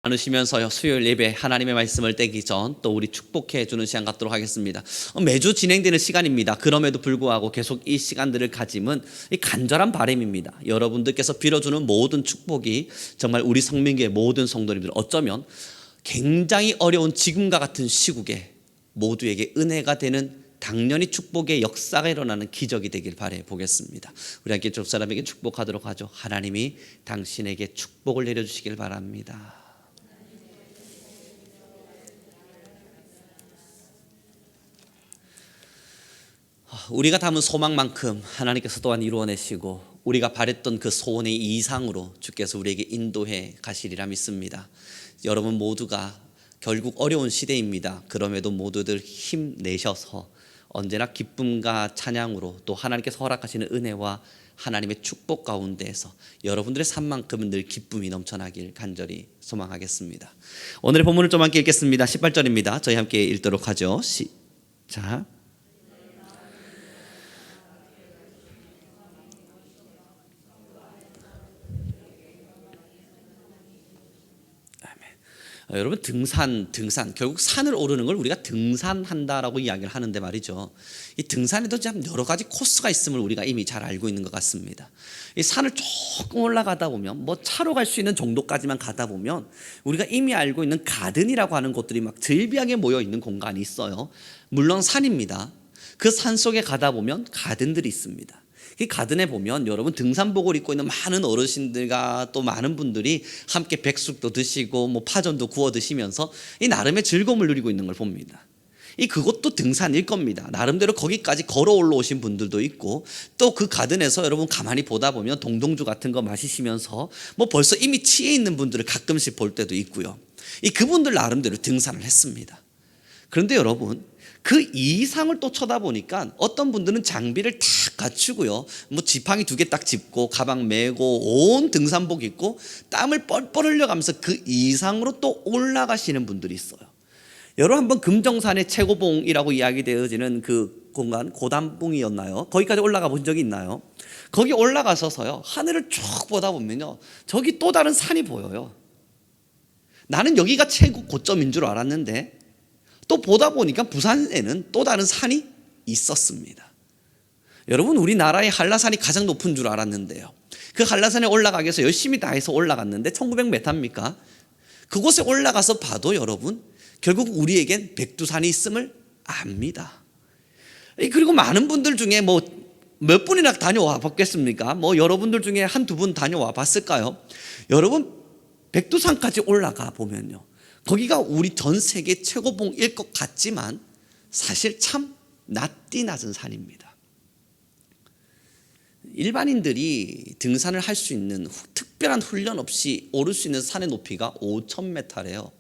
나누시면서 수요일 예배 하나님의 말씀을 떼기 전 또 우리 축복해 주는 시간 갖도록 하겠습니다. 매주 진행되는 시간입니다. 그럼에도 불구하고 계속 이 시간들을 가짐은 이 간절한 바람입니다. 여러분들께서 빌어주는 모든 축복이 정말 우리 성민교회 모든 성도님들 어쩌면 굉장히 어려운 지금과 같은 시국에 모두에게 은혜가 되는 당연히 축복의 역사가 일어나는 기적이 되길 바라 보겠습니다. 우리 함께 쪽 사람에게 축복하도록 하죠. 하나님이 당신에게 축복을 내려주시길 바랍니다. 우리가 담은 소망만큼 하나님께서 또한 이루어내시고 우리가 바랬던 그 소원의 이상으로 주께서 우리에게 인도해 가시리라 믿습니다. 여러분 모두가 결국 어려운 시대입니다. 그럼에도 모두들 힘내셔서 언제나 기쁨과 찬양으로 또 하나님께서 허락하시는 은혜와 하나님의 축복 가운데에서 여러분들의 삶만큼은 늘 기쁨이 넘쳐나길 간절히 소망하겠습니다. 오늘의 본문을 좀 함께 읽겠습니다. 18절입니다. 저희 함께 읽도록 하죠. 시작. 여러분 등산 결국 산을 오르는 걸 우리가 등산한다라고 이야기를 하는데 말이죠. 이 등산에도 참 여러 가지 코스가 있음을 우리가 이미 잘 알고 있는 것 같습니다. 이 산을 조금 올라가다 보면 뭐 차로 갈 수 있는 정도까지만 가다 보면 우리가 이미 알고 있는 가든이라고 하는 곳들이 막 즐비하게 모여 있는 공간이 있어요. 물론 산입니다. 그 산 속에 가다 보면 가든들이 있습니다. 이 가든에 보면 여러분 등산복을 입고 있는 많은 어르신들과 또 많은 분들이 함께 백숙도 드시고 뭐 파전도 구워 드시면서 이 나름의 즐거움을 누리고 있는 걸 봅니다. 그것도 등산일 겁니다. 나름대로 거기까지 걸어 올라오신 분들도 있고 또 그 가든에서 여러분 가만히 보다 보면 동동주 같은 거 마시시면서 뭐 벌써 이미 취해 있는 분들을 가끔씩 볼 때도 있고요. 그분들 나름대로 등산을 했습니다. 그런데 여러분 그 이상을 또 쳐다보니까 어떤 분들은 장비를 다 갖추고요. 뭐 지팡이 2개 딱 짚고 가방 메고 온 등산복 입고 땀을 뻘뻘 흘려가면서 그 이상으로 또 올라가시는 분들이 있어요. 여러분 한번 금정산의 최고봉이라고 이야기되어지는 그 공간 고단봉이었나요? 거기까지 올라가 본 적이 있나요? 거기 올라가셔서요 하늘을 쭉 보다 보면요 저기 또 다른 산이 보여요. 나는 여기가 최고 고점인 줄 알았는데 또 보다 보니까 부산에는 또 다른 산이 있었습니다. 여러분 우리나라의 한라산이 가장 높은 줄 알았는데요. 그 한라산에 올라가기 위해서 열심히 다 해서 올라갔는데 1900m입니까? 그곳에 올라가서 봐도 여러분 결국 우리에겐 백두산이 있음을 압니다. 그리고 많은 분들 중에 뭐 몇 분이나 다녀와 봤겠습니까? 뭐 여러분들 중에 한두 분 다녀와 봤을까요? 여러분 백두산까지 올라가 보면요 거기가 우리 전 세계 최고봉일 것 같지만 사실 참 낮디 낮은 산입니다. 일반인들이 등산을 할 수 있는 특별한 훈련 없이 오를 수 있는 산의 높이가 5,000m래요.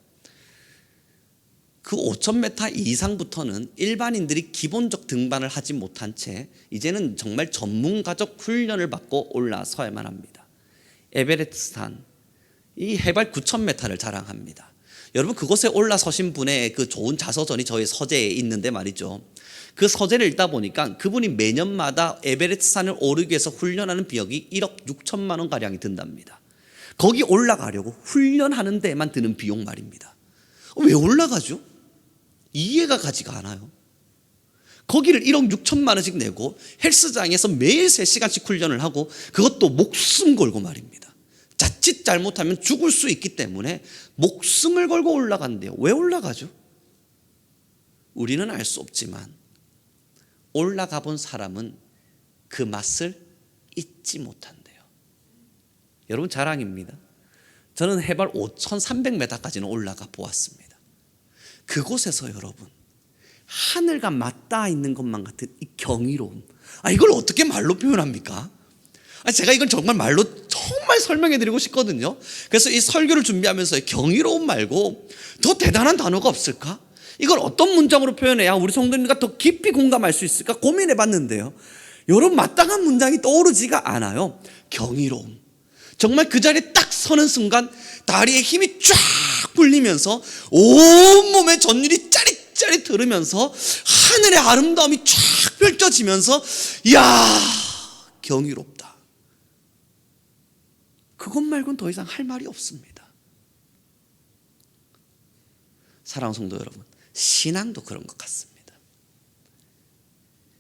그 5,000m 이상부터는 일반인들이 기본적 등반을 하지 못한 채 이제는 정말 전문가적 훈련을 받고 올라서야만 합니다. 에베레스트산 이 해발 9,000m를 자랑합니다. 여러분 그곳에 올라서신 분의 그 좋은 자서전이 저의 서재에 있는데 말이죠. 그 서재를 읽다 보니까 그분이 매년마다 에베레스트산을 오르기 위해서 훈련하는 비용이 1억 6천만 원 가량이 든답니다. 거기 올라가려고 훈련하는 데만 드는 비용 말입니다. 왜 올라가죠? 이해가 가지가 않아요. 거기를 1억 6천만 원씩 내고 헬스장에서 매일 3시간씩 훈련을 하고 그것도 목숨 걸고 말입니다. 자칫 잘못하면 죽을 수 있기 때문에 목숨을 걸고 올라간대요. 왜 올라가죠? 우리는 알 수 없지만 올라가 본 사람은 그 맛을 잊지 못한대요. 여러분 자랑입니다. 저는 해발 5,300m까지는 올라가 보았습니다. 그곳에서 여러분 하늘과 맞닿아 있는 것만 같은 이 경이로움, 이걸 어떻게 말로 표현합니까? 제가 이건 정말 말로 정말 설명해 드리고 싶거든요. 그래서 이 설교를 준비하면서 경이로움 말고 더 대단한 단어가 없을까? 이걸 어떤 문장으로 표현해야 우리 성도님과 더 깊이 공감할 수 있을까 고민해 봤는데요 여러분 마땅한 문장이 떠오르지가 않아요. 경이로움. 정말 그 자리에 딱 서는 순간 다리에 힘이 쫙 풀리면서 온몸에 전율이 짜릿짜릿 흐르면서 하늘의 아름다움이 쫙 펼쳐지면서 이야 경이롭다. 그것 말고는 더 이상 할 말이 없습니다. 사랑하는 성도 여러분, 신앙도 그런 것 같습니다.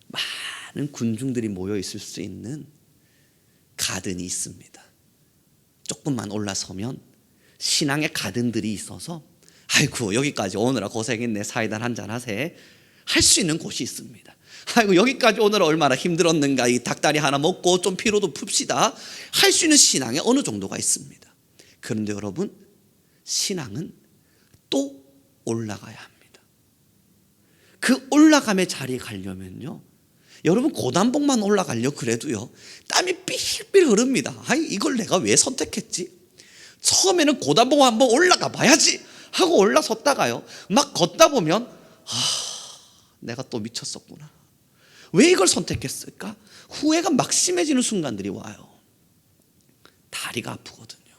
많은 군중들이 모여 있을 수 있는 가든이 있습니다. 조금만 올라서면 신앙의 가든들이 있어서 아이고 여기까지 오느라 고생했네, 사이다 한잔 하세 할 수 있는 곳이 있습니다. 아이고 여기까지 오느라 얼마나 힘들었는가, 이 닭다리 하나 먹고 좀 피로도 풉시다 할 수 있는 신앙에 어느 정도가 있습니다. 그런데 여러분, 신앙은 또 올라가야 합니다. 그 올라감의 자리에 가려면요, 여러분 고단봉만 올라가려 그래도요 땀이 삘삘 흐릅니다. 아니 이걸 내가 왜 선택했지? 처음에는 고단봉 한번 올라가 봐야지 하고 올라섰다가요 막 걷다 보면 내가 또 미쳤었구나, 왜 이걸 선택했을까? 후회가 막 심해지는 순간들이 와요. 다리가 아프거든요.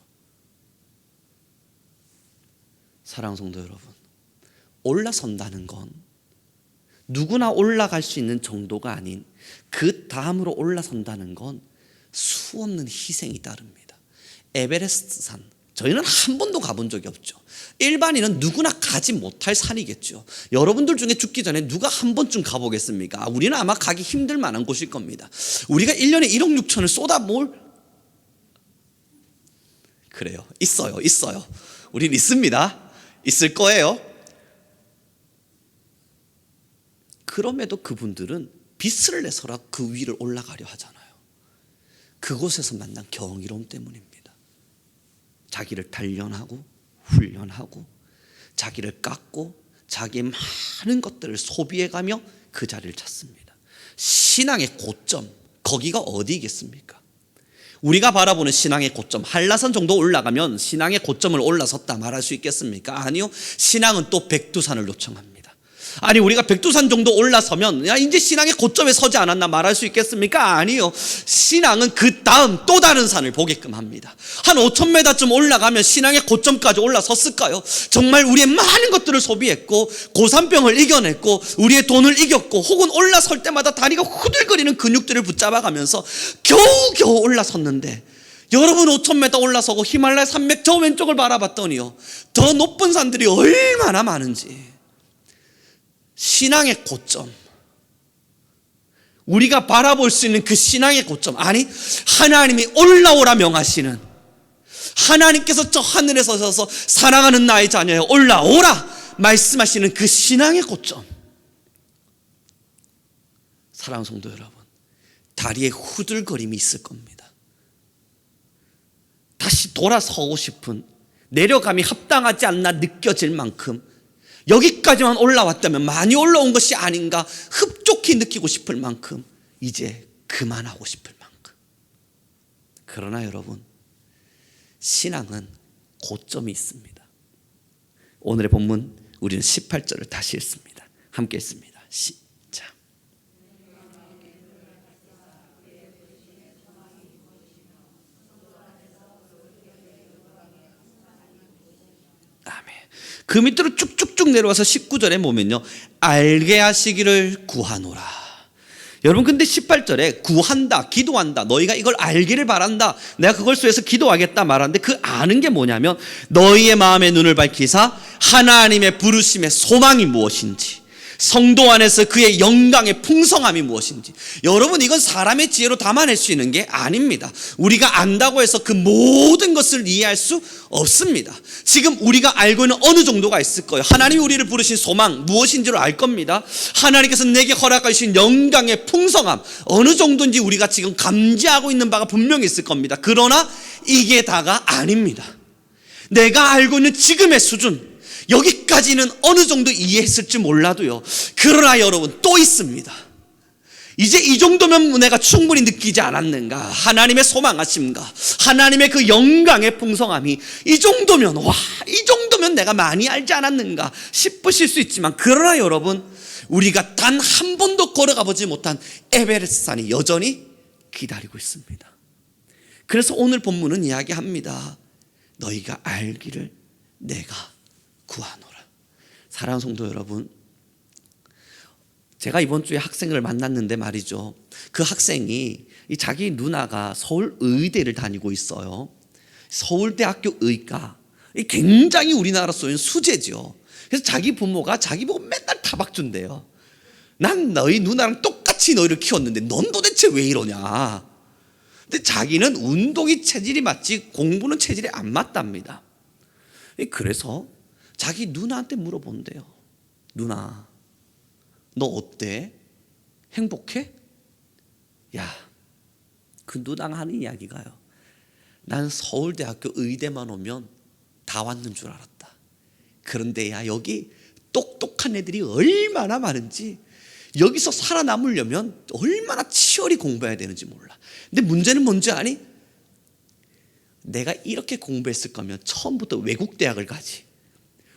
사랑하는 성도 여러분, 올라선다는 건 누구나 올라갈 수 있는 정도가 아닌 그 다음으로 올라선다는 건 수없는 희생이 따릅니다. 에베레스트 산, 저희는 한 번도 가본 적이 없죠. 일반인은 누구나 가지 못할 산이겠죠. 여러분들 중에 죽기 전에 누가 한 번쯤 가보겠습니까? 우리는 아마 가기 힘들 만한 곳일 겁니다. 우리가 1년에 1억 6천을 쏟아볼, 그래요, 있어요. 우린 있습니다. 있을 거예요. 그럼에도 그분들은 빚을 내서라 그 위를 올라가려 하잖아요. 그곳에서 만난 경이로움 때문입니다. 자기를 단련하고 훈련하고 자기를 깎고 자기의 많은 것들을 소비해가며 그 자리를 찾습니다. 신앙의 고점, 거기가 어디겠습니까? 우리가 바라보는 신앙의 고점, 한라산 정도 올라가면 신앙의 고점을 올라섰다 말할 수 있겠습니까? 아니요. 신앙은 또 백두산을 요청합니다. 아니 우리가 백두산 정도 올라서면 야 이제 신앙의 고점에 서지 않았나 말할 수 있겠습니까? 아니요. 신앙은 그 다음 또 다른 산을 보게끔 합니다. 한 5,000m쯤 올라가면 신앙의 고점까지 올라섰을까요? 정말 우리의 많은 것들을 소비했고 고산병을 이겨냈고 우리의 돈을 이겼고 혹은 올라설 때마다 다리가 후들거리는 근육들을 붙잡아가면서 겨우겨우 올라섰는데, 여러분 5,000m 올라서고 히말라야 산맥 저 왼쪽을 바라봤더니요 더 높은 산들이 얼마나 많은지. 신앙의 고점, 우리가 바라볼 수 있는 그 신앙의 고점, 아니 하나님이 올라오라 명하시는, 하나님께서 저 하늘에 서셔서 사랑하는 나의 자녀여 올라오라 말씀하시는 그 신앙의 고점. 사랑하는 성도 여러분, 다리에 후들거림이 있을 겁니다. 다시 돌아서고 싶은, 내려감이 합당하지 않나 느껴질 만큼 여기까지만 올라왔다면 많이 올라온 것이 아닌가 흡족히 느끼고 싶을 만큼, 이제 그만하고 싶을 만큼. 그러나 여러분, 신앙은 고점이 있습니다. 오늘의 본문 우리는 18절을 다시 읽습니다. 함께 읽습니다. 시작. 아멘. 그 밑으로 쭉쭉쭉 내려와서 19절에 보면요, 알게 하시기를 구하노라. 여러분 근데 18절에 구한다, 기도한다, 너희가 이걸 알기를 바란다, 내가 그걸 위해서 기도하겠다 말하는데, 그 아는 게 뭐냐면 너희의 마음의 눈을 밝히사 하나님의 부르심의 소망이 무엇인지, 성도 안에서 그의 영광의 풍성함이 무엇인지. 여러분 이건 사람의 지혜로 담아낼 수 있는 게 아닙니다. 우리가 안다고 해서 그 모든 것을 이해할 수 없습니다. 지금 우리가 알고 있는 어느 정도가 있을 거예요. 하나님이 우리를 부르신 소망 무엇인지를 알 겁니다. 하나님께서 내게 허락하신 영광의 풍성함 어느 정도인지 우리가 지금 감지하고 있는 바가 분명히 있을 겁니다. 그러나 이게 다가 아닙니다. 내가 알고 있는 지금의 수준, 여기까지는 어느 정도 이해했을지 몰라도요, 그러나 여러분 또 있습니다. 이제 이 정도면 내가 충분히 느끼지 않았는가, 하나님의 소망하심과 하나님의 그 영광의 풍성함이 이 정도면, 와, 이 정도면 내가 많이 알지 않았는가 싶으실 수 있지만, 그러나 여러분 우리가 단 한 번도 걸어가 보지 못한 에베레스트 산이 여전히 기다리고 있습니다. 그래서 오늘 본문은 이야기합니다. 너희가 알기를 내가 구하노라. 사랑하는 성도 여러분, 제가 이번 주에 학생을 만났는데 말이죠, 그 학생이 자기 누나가 서울 의대를 다니고 있어요. 서울대학교 의과, 굉장히 우리나라 소유는 수재죠. 그래서 자기 부모가 자기 보고 맨날 타박 준대요. 난 너희 누나랑 똑같이 너희를 키웠는데 넌 도대체 왜 이러냐. 근데 자기는 운동이 체질이 맞지 공부는 체질이 안 맞답니다. 그래서 자기 누나한테 물어본대요. 누나, 너 어때? 행복해? 야, 그 누나가 하는 이야기가요, 난 서울대학교 의대만 오면 다 왔는 줄 알았다. 그런데 야, 여기 똑똑한 애들이 얼마나 많은지, 여기서 살아남으려면 얼마나 치열히 공부해야 되는지 몰라. 근데 문제는 뭔지 아니? 내가 이렇게 공부했을 거면 처음부터 외국 대학을 가지.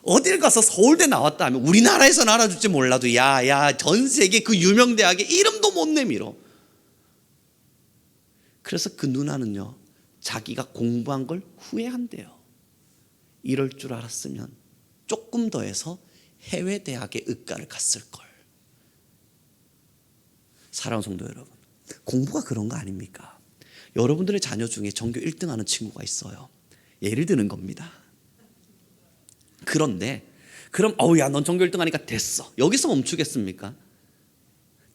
어딜 가서 서울대 나왔다 하면 우리나라에서는 알아줄지 몰라도 야, 전 세계 그 유명 대학의 이름도 못 내밀어. 그래서 그 누나는요, 자기가 공부한 걸 후회한대요. 이럴 줄 알았으면 조금 더 해서 해외 대학에 의과를 갔을 걸. 사랑하는 성도 여러분, 공부가 그런 거 아닙니까? 여러분들의 자녀 중에 전교 1등 하는 친구가 있어요. 예를 드는 겁니다. 그런데 그럼 야, 넌 전교 1등 하니까 됐어, 여기서 멈추겠습니까?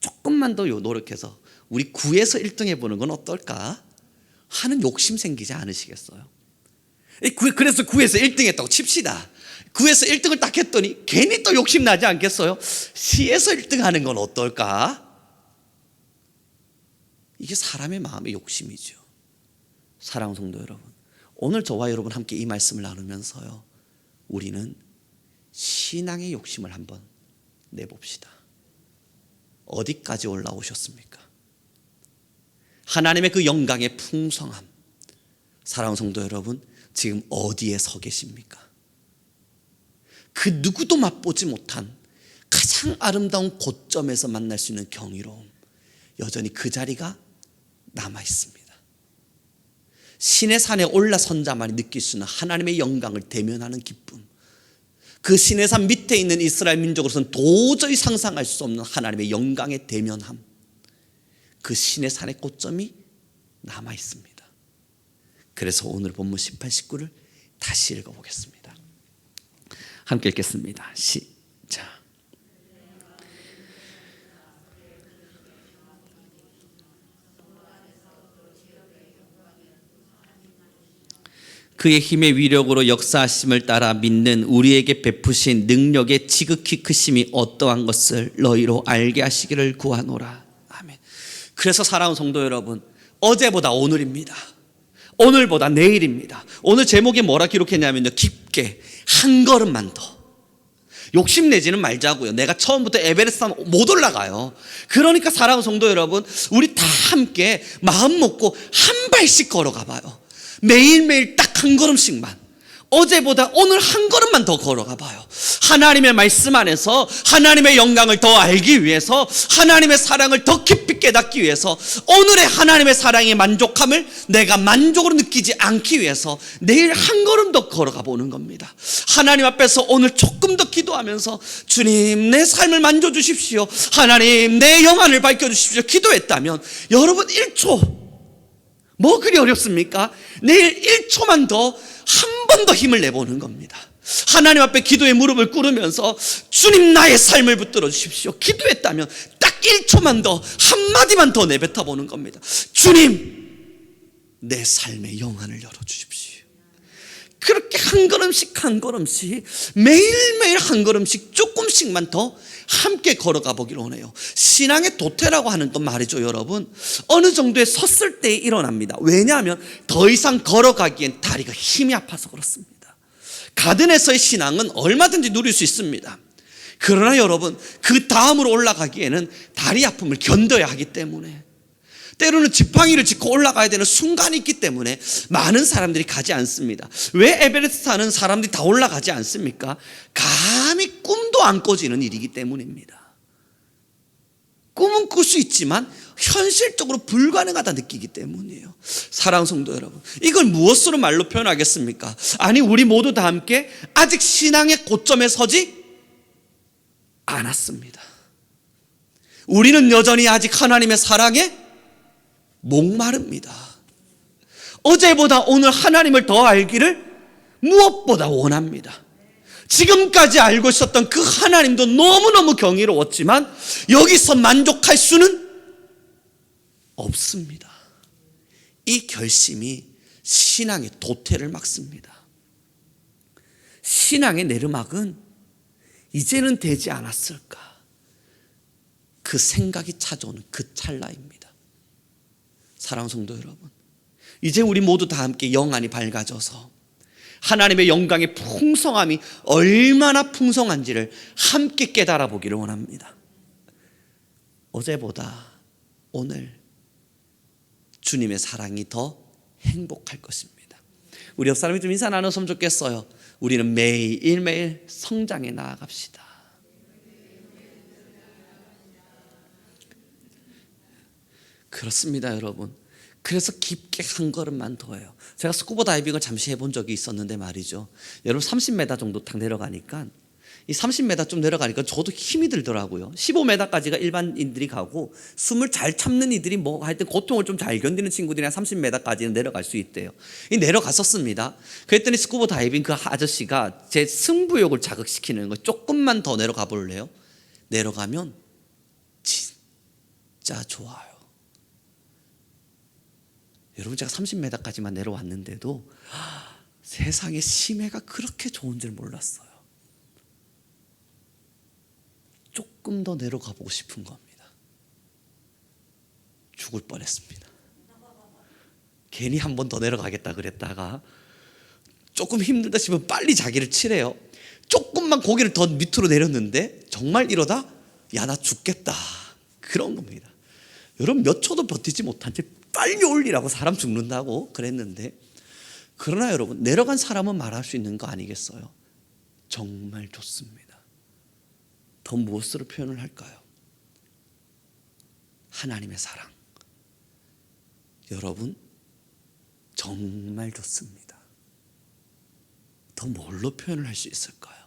조금만 더 노력해서 우리 구에서 1등 해보는 건 어떨까 하는 욕심 생기지 않으시겠어요? 그래서 구에서 1등 했다고 칩시다. 구에서 1등을 딱 했더니 괜히 또 욕심 나지 않겠어요? 시에서 1등 하는 건 어떨까? 이게 사람의 마음의 욕심이죠. 사랑하는 성도 여러분, 오늘 저와 여러분 함께 이 말씀을 나누면서요, 우리는 신앙의 욕심을 한번 내봅시다. 어디까지 올라오셨습니까? 하나님의 그 영광의 풍성함, 사랑하는 성도 여러분, 지금 어디에 서 계십니까? 그 누구도 맛보지 못한 가장 아름다운 고점에서 만날 수 있는 경이로움, 여전히 그 자리가 남아 있습니다. 신의 산에 올라선 자만이 느낄 수 있는 하나님의 영광을 대면하는 기쁨, 그 신의 산 밑에 있는 이스라엘 민족으로서는 도저히 상상할 수 없는 하나님의 영광의 대면함, 그 신의 산의 고점이 남아 있습니다. 그래서 오늘 본문 18, 19를 다시 읽어보겠습니다. 함께 읽겠습니다. 시작. 그의 힘의 위력으로 역사하심을 따라 믿는 우리에게 베푸신 능력의 지극히 크심이 어떠한 것을 너희로 알게 하시기를 구하노라. 아멘. 그래서 사랑하는 성도 여러분, 어제보다 오늘입니다. 오늘보다 내일입니다. 오늘 제목이 뭐라 기록했냐면요, 깊게 한 걸음만 더. 욕심내지는 말자고요. 내가 처음부터 에베레스트 못 올라가요. 그러니까 사랑하는 성도 여러분, 우리 다 함께 마음 먹고 한 발씩 걸어가 봐요. 매일매일 딱 한 걸음씩만, 어제보다 오늘 한 걸음만 더 걸어가 봐요. 하나님의 말씀 안에서 하나님의 영광을 더 알기 위해서, 하나님의 사랑을 더 깊이 깨닫기 위해서, 오늘의 하나님의 사랑의 만족함을 내가 만족으로 느끼지 않기 위해서 내일 한 걸음 더 걸어가 보는 겁니다. 하나님 앞에서 오늘 조금 더 기도하면서, 주님 내 삶을 만져주십시오, 하나님 내 영안을 밝혀주십시오 기도했다면, 여러분 1초, 뭐 그리 어렵습니까? 내일 1초만 더, 한 번 더 힘을 내보는 겁니다. 하나님 앞에 기도의 무릎을 꿇으면서, 주님 나의 삶을 붙들어 주십시오 기도했다면 딱 1초만 더, 한마디만 더 내뱉어 보는 겁니다. 주님 내 삶의 영안을 열어주십시오. 그렇게 한 걸음씩 한 걸음씩, 매일매일 한 걸음씩 조금씩만 더 함께 걸어가 보기를 원해요. 신앙의 도태라고 하는 또 말이죠, 여러분. 어느 정도에 섰을 때 일어납니다. 왜냐하면 더 이상 걸어가기엔 다리가 힘이 아파서 그렇습니다. 가든에서의 신앙은 얼마든지 누릴 수 있습니다. 그러나 여러분, 그 다음으로 올라가기에는 다리 아픔을 견뎌야 하기 때문에, 때로는 지팡이를 짚고 올라가야 되는 순간이 있기 때문에 많은 사람들이 가지 않습니다. 왜 에베레스트 하는 사람들이 다 올라가지 않습니까? 감히 꿈도 안 꿔지는 일이기 때문입니다. 꿈은 꿀 수 있지만 현실적으로 불가능하다 느끼기 때문이에요. 사랑하는 성도 여러분, 이걸 무엇으로 말로 표현하겠습니까? 아니, 우리 모두 다 함께 아직 신앙의 고점에 서지 않았습니다. 우리는 여전히 아직 하나님의 사랑에 목마릅니다. 어제보다 오늘 하나님을 더 알기를 무엇보다 원합니다. 지금까지 알고 있었던 그 하나님도 너무너무 경이로웠지만 여기서 만족할 수는 없습니다. 이 결심이 신앙의 도태를 막습니다. 신앙의 내르막은 이제는 되지 않았을까? 그 생각이 찾아오는 그 찰나입니다. 사랑하는 성도 여러분, 이제 우리 모두 다 함께 영안이 밝아져서 하나님의 영광의 풍성함이 얼마나 풍성한지를 함께 깨달아 보기를 원합니다. 어제보다 오늘 주님의 사랑이 더 행복할 것입니다. 우리 옆 사람이 좀 인사 나눴으면 좋겠어요. 우리는 매일매일 성장해 나아갑시다. 그렇습니다, 여러분. 그래서 깊게 한 걸음만 더 해요. 제가 스쿠버 다이빙을 잠시 해본 적이 있었는데 말이죠. 여러분 30m 정도 딱 내려가니까 이 30m 좀 내려가니까 저도 힘이 들더라고요. 15m까지가 일반인들이 가고 숨을 잘 참는 이들이 뭐 하여튼 고통을 좀 잘 견디는 친구들이랑 30m까지는 내려갈 수 있대요. 이 내려갔었습니다. 그랬더니 스쿠버 다이빙 그 아저씨가 제 승부욕을 자극시키는 거, 조금만 더 내려가 볼래요? 내려가면 진짜 좋아요. 여러분, 제가 30m까지만 내려왔는데도 세상에 심해가 그렇게 좋은 줄 몰랐어요. 조금 더 내려가 보고 싶은 겁니다. 죽을 뻔했습니다. 괜히 한 번 더 내려가겠다 그랬다가 조금 힘들다 싶으면 빨리 자기를 치래요. 조금만 고개를 더 밑으로 내렸는데 정말 이러다 야, 나 죽겠다, 그런 겁니다. 여러분, 몇 초도 버티지 못한 채 빨리 올리라고 사람 죽는다고 그랬는데, 그러나 여러분, 내려간 사람은 말할 수 있는 거 아니겠어요? 정말 좋습니다. 더 무엇으로 표현을 할까요? 하나님의 사랑. 여러분, 정말 좋습니다. 더 뭘로 표현을 할 수 있을까요?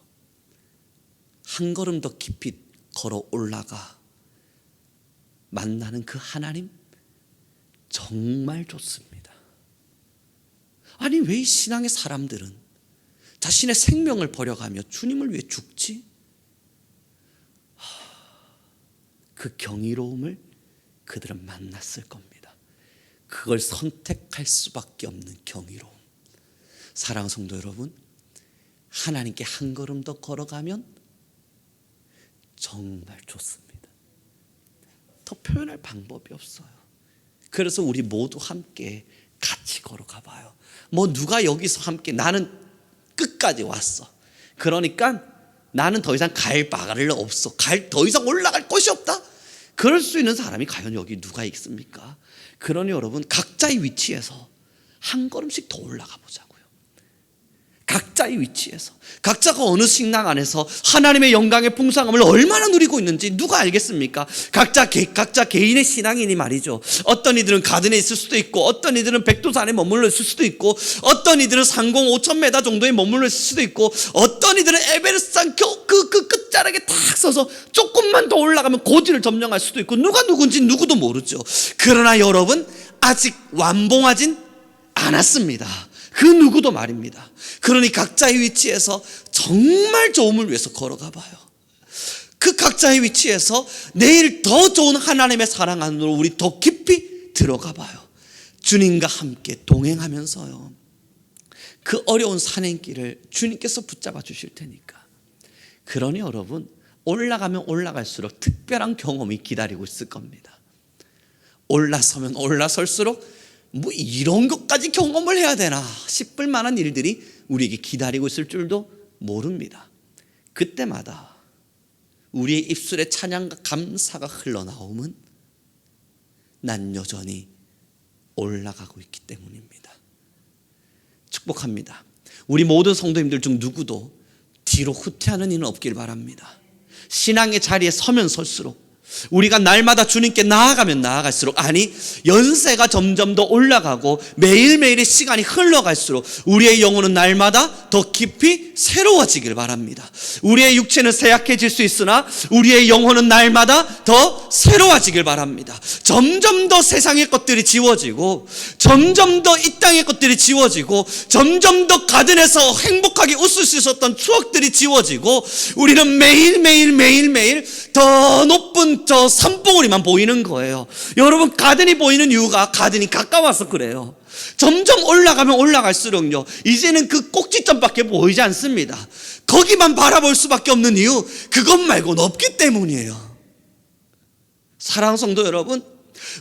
한 걸음 더 깊이 걸어 올라가 만나는 그 하나님, 정말 좋습니다. 아니, 왜 이 신앙의 사람들은 자신의 생명을 버려가며 주님을 위해 죽지? 그 경이로움을 그들은 만났을 겁니다. 그걸 선택할 수밖에 없는 경이로움. 사랑하는 성도 여러분, 하나님께 한 걸음 더 걸어가면 정말 좋습니다. 더 표현할 방법이 없어요. 그래서 우리 모두 함께 같이 걸어가 봐요. 뭐 누가 여기서 함께 나는 끝까지 왔어, 그러니까 나는 더 이상 갈 바를 없어, 더 이상 올라갈 곳이 없다, 그럴 수 있는 사람이 과연 여기 누가 있습니까? 그러니 여러분, 각자의 위치에서 한 걸음씩 더 올라가 보자고요. 각자의 위치에서, 각자가 어느 식당 안에서 하나님의 영광의 풍성함을 얼마나 누리고 있는지 누가 알겠습니까? 각자 개인의 신앙이니 말이죠. 어떤 이들은 가든에 있을 수도 있고, 어떤 이들은 백두산에 머물러 있을 수도 있고, 어떤 이들은 상공 5,000m 정도에 머물러 있을 수도 있고, 어떤 이들은 에베레스트 그 끝자락에 탁 서서 조금만 더 올라가면 고지를 점령할 수도 있고, 누가 누군지 누구도 모르죠. 그러나 여러분, 아직 완봉하진 않았습니다. 그 누구도 말입니다. 그러니 각자의 위치에서 정말 좋음을 위해서 걸어가 봐요. 그 각자의 위치에서 내일 더 좋은 하나님의 사랑 안으로 우리 더 깊이 들어가 봐요. 주님과 함께 동행하면서요, 그 어려운 산행길을 주님께서 붙잡아 주실 테니까. 그러니 여러분, 올라가면 올라갈수록 특별한 경험이 기다리고 있을 겁니다. 올라서면 올라설수록 뭐 이런 것까지 경험을 해야 되나 싶을 만한 일들이 우리에게 기다리고 있을 줄도 모릅니다. 그때마다 우리의 입술에 찬양과 감사가 흘러나오면 난 여전히 올라가고 있기 때문입니다. 축복합니다. 우리 모든 성도님들 중 누구도 뒤로 후퇴하는 일은 없길 바랍니다. 신앙의 자리에 서면 설수록 우리가 날마다 주님께 나아가면 나아갈수록, 아니 연세가 점점 더 올라가고 매일매일의 시간이 흘러갈수록 우리의 영혼은 날마다 더 깊이 새로워지길 바랍니다. 우리의 육체는 쇠약해질 수 있으나 우리의 영혼은 날마다 더 새로워지길 바랍니다. 점점 더 세상의 것들이 지워지고, 점점 더 이 땅의 것들이 지워지고, 점점 더 가든에서 행복하게 웃을 수 있었던 추억들이 지워지고, 우리는 매일매일 더 높은 저 산봉우리만 보이는 거예요. 여러분, 가든이 보이는 이유가 가든이 가까워서 그래요. 점점 올라가면 올라갈수록요, 이제는 그 꼭지점밖에 보이지 않습니다. 거기만 바라볼 수밖에 없는 이유, 그것 말고는 없기 때문이에요. 사랑하는 성도 여러분,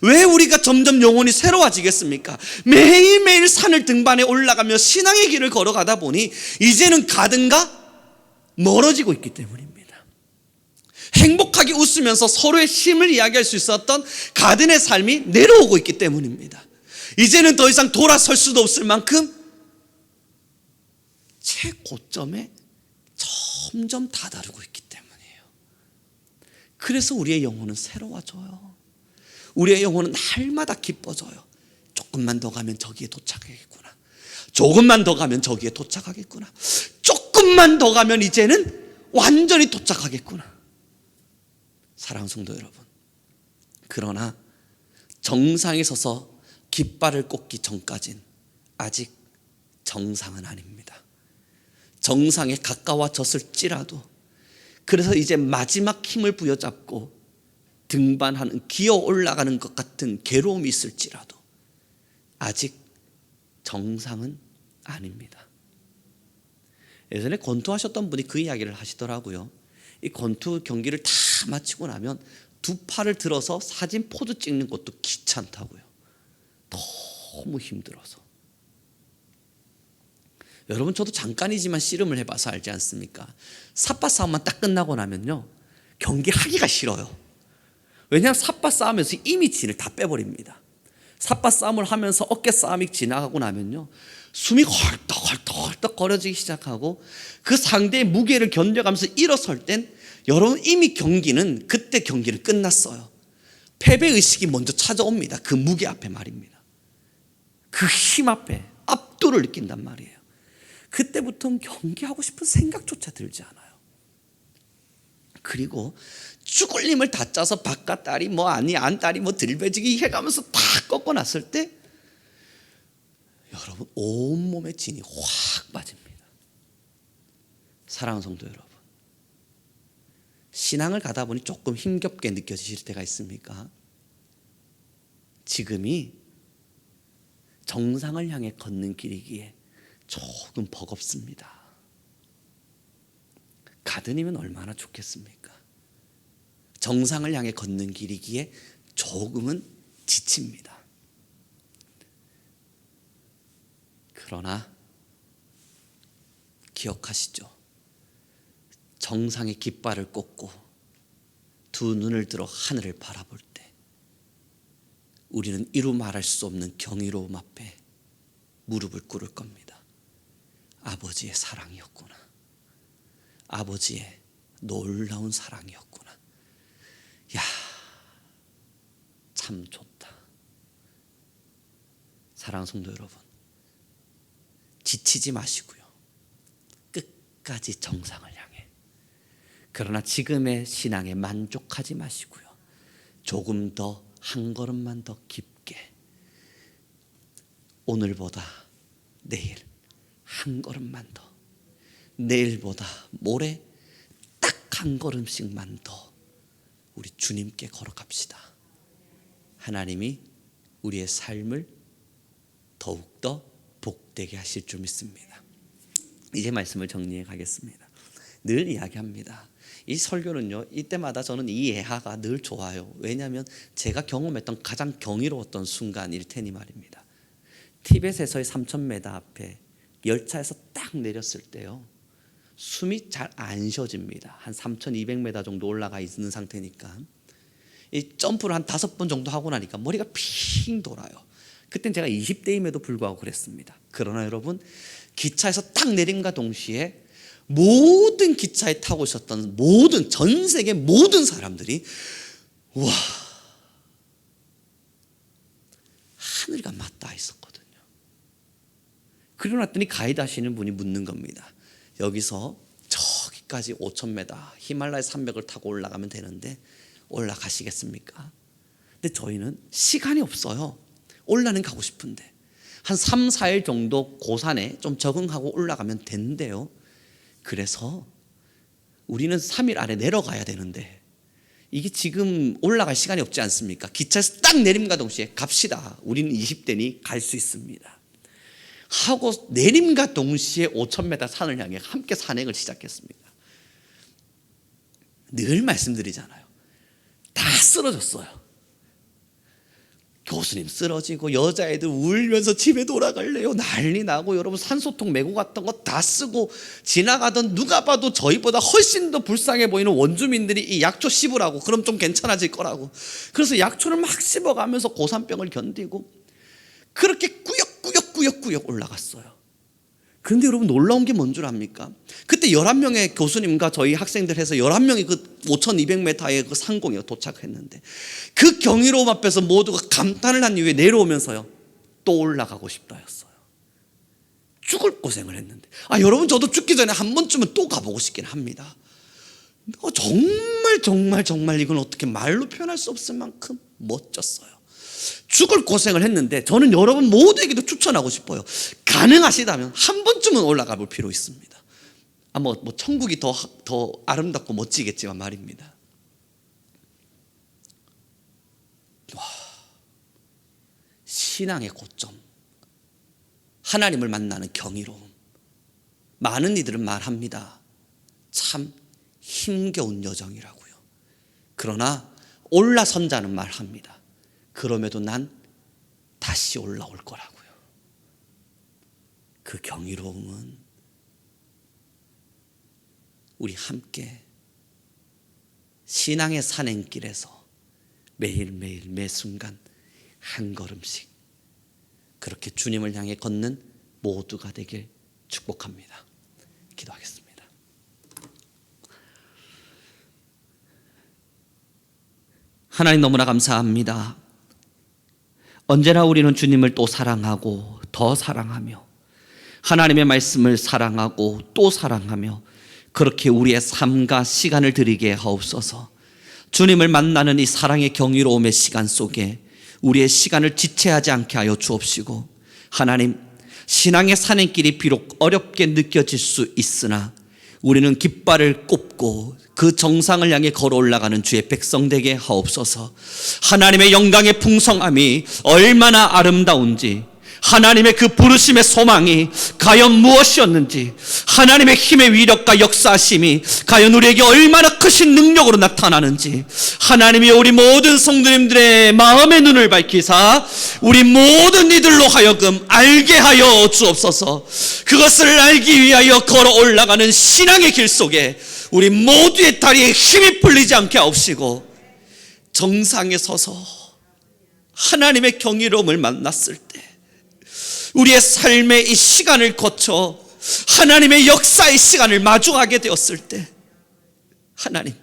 왜 우리가 점점 영혼이 새로워지겠습니까? 매일매일 산을 등반해 올라가며 신앙의 길을 걸어가다 보니 이제는 가든과 멀어지고 있기 때문입니다. 행복하게 웃으면서 서로의 힘을 이야기할 수 있었던 가든의 삶이 내려오고 있기 때문입니다. 이제는 더 이상 돌아설 수도 없을 만큼 최고점에 점점 다다르고 있기 때문이에요. 그래서 우리의 영혼은 새로워져요. 우리의 영혼은 날마다 기뻐져요. 조금만 더 가면 저기에 도착하겠구나. 조금만 더 가면 저기에 도착하겠구나. 조금만 더 가면 이제는 완전히 도착하겠구나. 사랑하는 성도 여러분, 그러나 정상에 서서 깃발을 꽂기 전까진 아직 정상은 아닙니다. 정상에 가까워졌을지라도, 그래서 이제 마지막 힘을 부여잡고 등반하는, 기어 올라가는 것 같은 괴로움이 있을지라도 아직 정상은 아닙니다. 예전에 권투하셨던 분이 그 이야기를 하시더라고요. 이 권투 경기를 다 마치고 나면 두 팔을 들어서 사진 포즈 찍는 것도 귀찮다고요. 너무 힘들어서. 여러분, 저도 잠깐이지만 씨름을 해봐서 알지 않습니까? 삿바 싸움만 딱 끝나고 나면요, 경기 하기가 싫어요. 왜냐하면 삿바 싸움에서 이미지를 다 빼버립니다. 삿바 싸움을 하면서 어깨 싸움이 지나가고 나면요, 숨이 헐떡헐떡 거려지기 시작하고, 그 상대의 무게를 견뎌가면서 일어설 땐 여러분, 이미 그때 경기는 끝났어요. 패배의식이 먼저 찾아옵니다. 그 무게 앞에 말입니다. 그 힘 앞에 압도를 느낀단 말이에요. 그때부터는 경기하고 싶은 생각조차 들지 않아요. 그리고 죽을 힘을 다 짜서 바깥다리 안다리 들배지기 해가면서 다 꺾어놨을 때 여러분, 온몸에 진이 확 빠집니다. 사랑하는 성도 여러분, 신앙을 가다 보니 조금 힘겹게 느껴지실 때가 있습니까? 지금이 정상을 향해 걷는 길이기에 조금 버겁습니다. 가든이면 얼마나 좋겠습니까? 정상을 향해 걷는 길이기에 조금은 지칩니다. 그러나 기억하시죠? 정상의 깃발을 꽂고 두 눈을 들어 하늘을 바라볼 때 우리는 이루 말할 수 없는 경이로움 앞에 무릎을 꿇을 겁니다. 아버지의 사랑이었구나. 아버지의 놀라운 사랑이었구나. 야, 참 좋다. 사랑하는 성도 여러분, 지치지 마시고요, 끝까지 정상을 향해, 그러나 지금의 신앙에 만족하지 마시고요, 조금 더, 한 걸음만 더 깊게, 오늘보다 내일 한 걸음만 더, 내일보다 모레 딱 한 걸음씩만 더 우리 주님께 걸어갑시다. 하나님이 우리의 삶을 더욱더 복되게 하실 줄 믿습니다. 이제 말씀을 정리해 가겠습니다. 늘 이야기합니다. 이 설교는요, 이때마다 저는 이 예화가 늘 좋아요. 왜냐하면 제가 경험했던 가장 경이로웠던 순간일 테니 말입니다. 티벳에서의 3000m 앞에 열차에서 딱 내렸을 때요, 숨이 잘 안 쉬어집니다. 한 3200m 정도 올라가 있는 상태니까 이 점프를 한 5번 정도 하고 나니까 머리가 핑 돌아요. 그땐 제가 20대임에도 불구하고 그랬습니다. 그러나 여러분, 기차에서 딱 내림과 동시에 모든 기차에 타고 있었던 전 세계 모든 사람들이 우와, 하늘과 맞닿아 있었거든요. 그리고 났더니 가이드 하시는 분이 묻는 겁니다. 여기서 저기까지 5,000m 히말라야 산맥을 타고 올라가면 되는데 올라가시겠습니까? 근데 저희는 시간이 없어요. 올라는 가고 싶은데 한 3, 4일 정도 고산에 좀 적응하고 올라가면 된대요. 그래서 우리는 3일 안에 내려가야 되는데 이게 지금 올라갈 시간이 없지 않습니까? 기차에서 딱 내림과 동시에 갑시다. 우리는 20대니 갈 수 있습니다. 하고 내림과 동시에 5,000m 산을 향해 함께 산행을 시작했습니다. 늘 말씀드리잖아요. 다 쓰러졌어요. 교수님 쓰러지고 여자애들 울면서 집에 돌아갈래요. 난리 나고 여러분 산소통 메고 갔던 거 다 쓰고 지나가던 누가 봐도 저희보다 훨씬 더 불쌍해 보이는 원주민들이 이 약초 씹으라고 그럼 좀 괜찮아질 거라고 그래서 약초를 막 씹어가면서 고산병을 견디고 그렇게 꾸역꾸역 올라갔어요. 그런데 여러분 놀라운 게 뭔 줄 압니까? 그때 11명의 교수님과 저희 학생들 해서 11명이 그 5,200m의 그 상공에 도착했는데 그 경이로움 앞에서 모두가 감탄을 한 이후에 내려오면서요 또 올라가고 싶다였어요. 죽을 고생을 했는데 여러분 저도 죽기 전에 한 번쯤은 또 가보고 싶긴 합니다. 정말 이건 어떻게 말로 표현할 수 없을 만큼 멋졌어요. 죽을 고생을 했는데 저는 여러분 모두에게도 추천하고 싶어요. 가능하시다면 한 번쯤은 올라가 볼 필요 있습니다. 뭐 천국이 더 아름답고 멋지겠지만 말입니다. 와, 신앙의 고점, 하나님을 만나는 경이로움. 많은 이들은 말합니다. 참 힘겨운 여정이라고요. 그러나 올라선 자는 말합니다. 그럼에도 난 다시 올라올 거라고요. 그 경이로움은 우리 함께 신앙의 산행길에서 매일매일 매 순간 한 걸음씩 그렇게 주님을 향해 걷는 모두가 되길 축복합니다. 기도하겠습니다. 하나님 너무나 감사합니다. 언제나 우리는 주님을 또 사랑하고 더 사랑하며 하나님의 말씀을 사랑하고 또 사랑하며 그렇게 우리의 삶과 시간을 드리게 하옵소서. 주님을 만나는 이 사랑의 경이로움의 시간 속에 우리의 시간을 지체하지 않게 하여 주옵시고 하나님 신앙의 산행길이 비록 어렵게 느껴질 수 있으나 우리는 깃발을 꼽고 그 정상을 향해 걸어 올라가는 주의 백성 되게 하옵소서. 하나님의 영광의 풍성함이 얼마나 아름다운지 하나님의 그 부르심의 소망이 과연 무엇이었는지 하나님의 힘의 위력과 역사하심이 과연 우리에게 얼마나 크신 능력으로 나타나는지 하나님이 우리 모든 성도님들의 마음의 눈을 밝히사 우리 모든 이들로 하여금 알게 하여 주옵소서. 그것을 알기 위하여 걸어 올라가는 신앙의 길 속에 우리 모두의 다리에 힘이 풀리지 않게 하옵시고 정상에 서서 하나님의 경이로움을 만났을 때 우리의 삶의 이 시간을 거쳐 하나님의 역사의 시간을 마주하게 되었을 때 하나님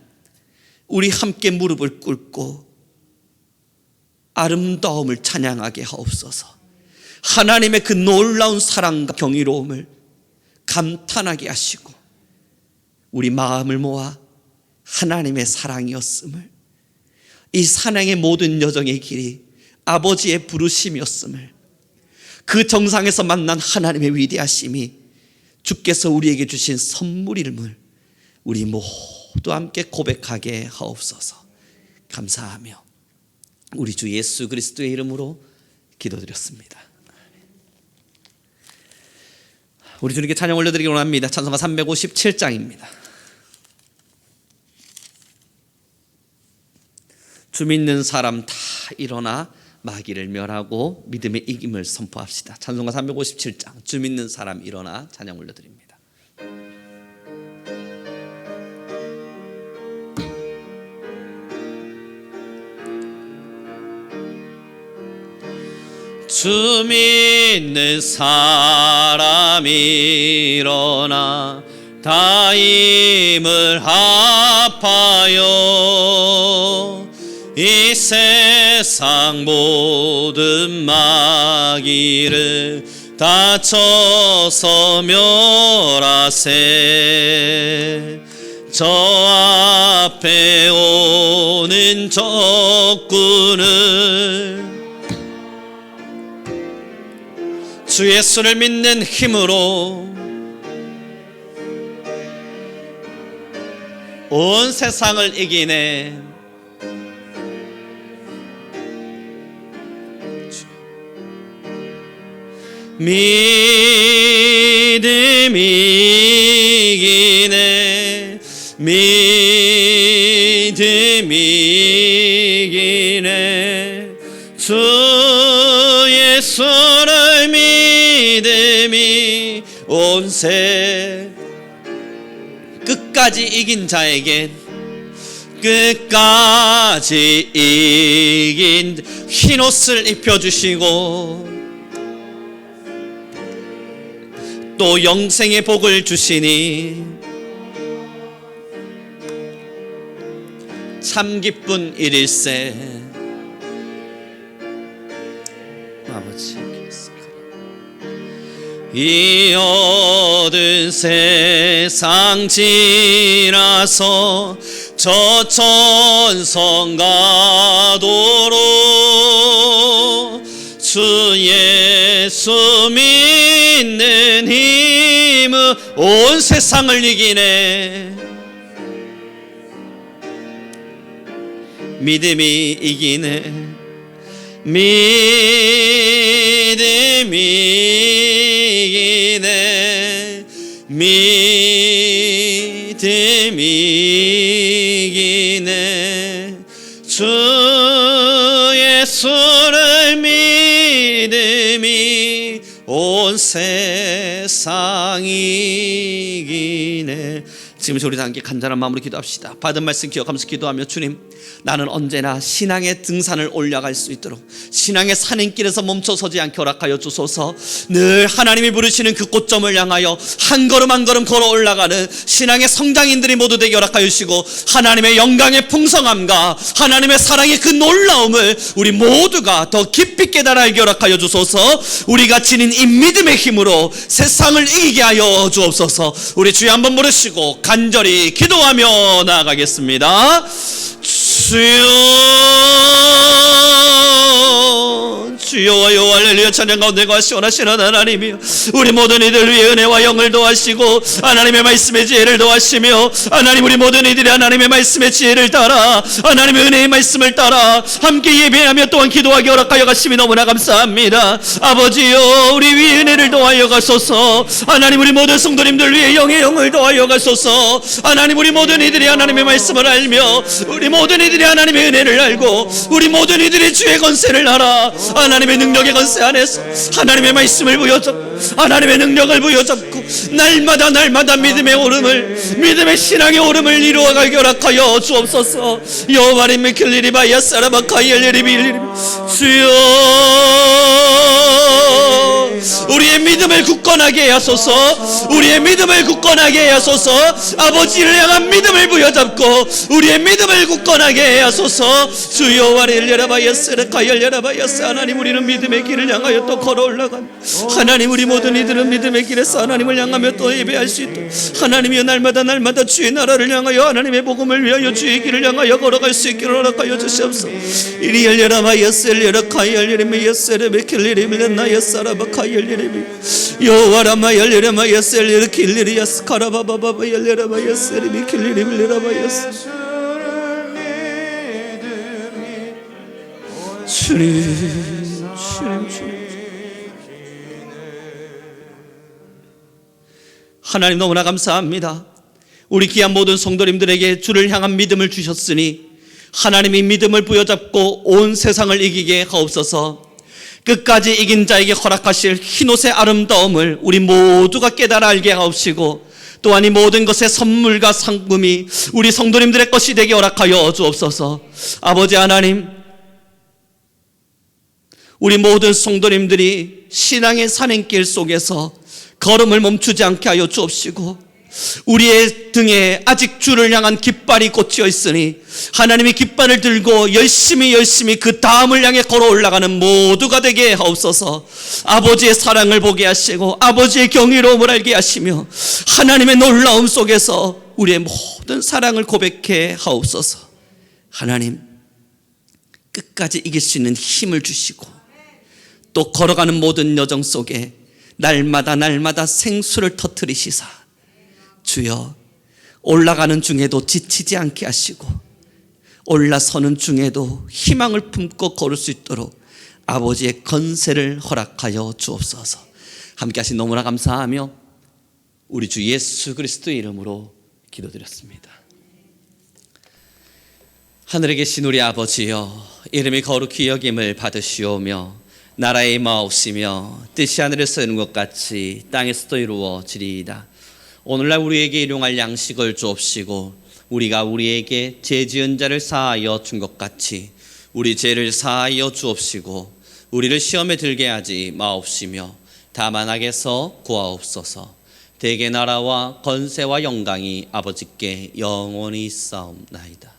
우리 함께 무릎을 꿇고 아름다움을 찬양하게 하옵소서. 하나님의 그 놀라운 사랑과 경이로움을 감탄하게 하시고 우리 마음을 모아 하나님의 사랑이었음을 이 산행의 모든 여정의 길이 아버지의 부르심이었음을 그 정상에서 만난 하나님의 위대하심이 주께서 우리에게 주신 선물임을 우리 모두 함께 고백하게 하옵소서. 감사하며 우리 주 예수 그리스도의 이름으로 기도드렸습니다. 우리 주님께 찬양 올려드리기 원합니다. 찬송가 357장입니다. 주 믿는 사람 다 일어나 마귀를 멸하고 믿음의 이김을 선포합시다. 찬송가 357장 주 믿는 사람 일어나 찬양 올려드립니다. 주 믿는 사람 일어나 다 힘을 합하여 이 세상 모든 마귀를 다쳐서 멸하세. 저 앞에 오는 적군을 주 예수를 믿는 힘으로 온 세상을 이기네. 믿음이 이기네. 믿음이 이기네. 주 예수를 믿음이 온세. 끝까지 이긴 자에겐 끝까지 이긴 흰옷을 입혀주시고 또 영생의 복을 주시니 참 기쁜 일일세. 아버지, 이 어두운 세상 지나서 저 천성 가도록 주 예수 믿는 힘은 온 세상을 이기네. 믿음이 이기네. 믿음이 이기네. 믿음이 이기네. 주 예수를 믿음이 온 세상이 이기네. 지금 우리 다 함께 간절한 마음으로 기도합시다. 받은 말씀 기억하면서 기도하며, 주님, 나는 언제나 신앙의 등산을 올라갈 수 있도록 신앙의 산행길에서 멈춰서지 않게 허락하여 주소서. 늘 하나님이 부르시는 그 꽃점을 향하여 한 걸음 한 걸음 걸어 올라가는 신앙의 성장인들이 모두 되게 허락하여 주시고, 하나님의 영광의 풍성함과 하나님의 사랑의 그 놀라움을 우리 모두가 더 깊이 깨달아 알게 허락하여 주소서. 우리가 지닌 이 믿음의 힘으로 세상을 이기게 하여 주옵소서. 우리 주여 한번 부르시고 간절히 기도하며 나아가겠습니다. 주여와여 할렐루야. 찬양 가운데 거하시오나시는 하나님이여, 우리 모든 이들 위해 은혜와 영을 더하시고 하나님의 말씀의 지혜를 더하시며, 하나님 우리 모든 이들이 하나님의 말씀의 지혜를 따라 하나님의 은혜의 말씀을 따라 함께 예배하며 또한 기도하게 허락하여 가심이 너무나 감사합니다. 아버지여, 우리 위에 은혜를 더하여 가소서. 하나님 우리 모든 성도님들 위해 영의 영을 더하여 가소서. 하나님 우리 모든 이들이 하나님의 말씀을 알며 우리 모든 이들이 하나님의 은혜를 알고 우리 모든 이들이 주의 권세를 알아 하나님의 능력의 권세 안에서 하나님의 말씀을 부여잡고 하나님의 능력을 부여잡고 날마다 믿음의 오름을, 믿음의 신앙의 오름을 이루어가게 허락하여 주옵소서. 여호와님 미킬리리바야 사라바카이엘리리비. 주여, 우리의 믿음을 굳건하게 하소서. 우리의 믿음을 굳건하게 하소서. 아버지를 향한 믿음을 부여잡고 우리의 믿음을 굳건하게 하소서. 주여, 와릴레라바야스라카열레라바야스. 하나님 우리는 믿음의 길을 향하여 또 걸어 올라갑니다. 하나님 우리 모든 이들은 믿음의 길에서 하나님을 향하며 또 예배할 수 있도록 하나님이여, 날마다 주의 나라를 향하여 하나님의 복음을 위하여 주의 길을 향하여 걸어갈 수 있기를 허락하여 주시옵소서. 이리 열려라마야셀레라카열레레메예세레베킬레레메나야사라바카열레레메 여와라마열레라마야셀레킬레리아스카라바바바열레라마야세레베킬레레메라마야스. 주님. 하나님 너무나 감사합니다. 우리 귀한 모든 성도님들에게 주를 향한 믿음을 주셨으니 하나님이 믿음을 부여잡고 온 세상을 이기게 하옵소서. 끝까지 이긴 자에게 허락하실 흰옷의 아름다움을 우리 모두가 깨달아 알게 하옵시고, 또한 이 모든 것의 선물과 상품이 우리 성도님들의 것이 되게 허락하여 주옵소서. 아버지 하나님, 우리 모든 성도님들이 신앙의 산행길 속에서 걸음을 멈추지 않게 하여 주옵시고, 우리의 등에 아직 주를 향한 깃발이 꽂혀 있으니 하나님이 깃발을 들고 열심히 그 다음을 향해 걸어 올라가는 모두가 되게 하옵소서. 아버지의 사랑을 보게 하시고 아버지의 경이로움을 알게 하시며 하나님의 놀라움 속에서 우리의 모든 사랑을 고백해 하옵소서. 하나님, 끝까지 이길 수 있는 힘을 주시고 또 걸어가는 모든 여정 속에 날마다 생수를 터뜨리시사 주여, 올라가는 중에도 지치지 않게 하시고 올라서는 중에도 희망을 품고 걸을 수 있도록 아버지의 건세를 허락하여 주옵소서. 함께 하신 너무나 감사하며 우리 주 예수 그리스도의 이름으로 기도드렸습니다. 하늘에 계신 우리 아버지여, 이름이 거룩히 여김을 받으시오며 나라의 임하옵시며 뜻이 하늘에서 이룬 것 같이 땅에서도 이루어지리이다. 오늘날 우리에게 일용할 양식을 주옵시고 우리가 우리에게 죄 지은 자를 사하여 준 것 같이 우리 죄를 사하여 주옵시고 우리를 시험에 들게 하지 마옵시며 다만 악에서 구하옵소서. 대개 나라와 건세와 영광이 아버지께 영원히 있사옵나이다.